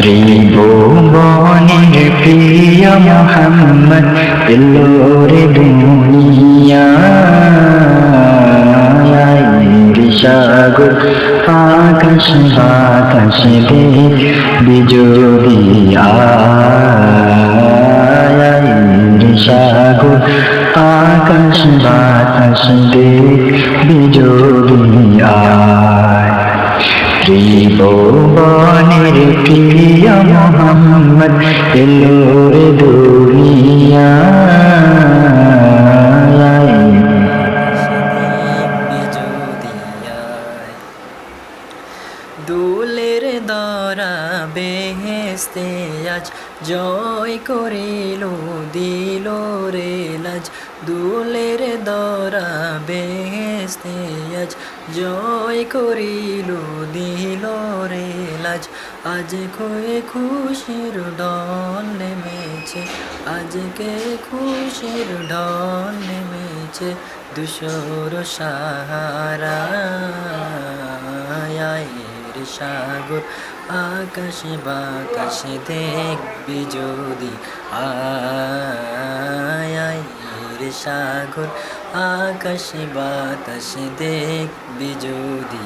ত্রিভুবনের প্রিয় মোহাম্মদ এলোরে দুনিয়ায় সাগর আকাশ বাতাস দেখ বিজোড়ি আয় সাগর আকাশ বাতাস দেখ বিজোড়ি আয় ত্রিভুবনের প্রিয় মোহাম্মদ এলোরে দুনিয়ায় দুলের দরা বেহেস্তে আজ জয় করিল দিল রে লাজ দুলের দরা বেহেস্তে আজ জয় করিল দিল রে লাজ আজ খুশির ঢল নেমেছে আজকে খুশির ঢল নেমেছে দুশোর সাহারা সাগর আকাশ বাতাস দেখবি যদি আয় সাগর আকাশ বাতাস দেখবি যদি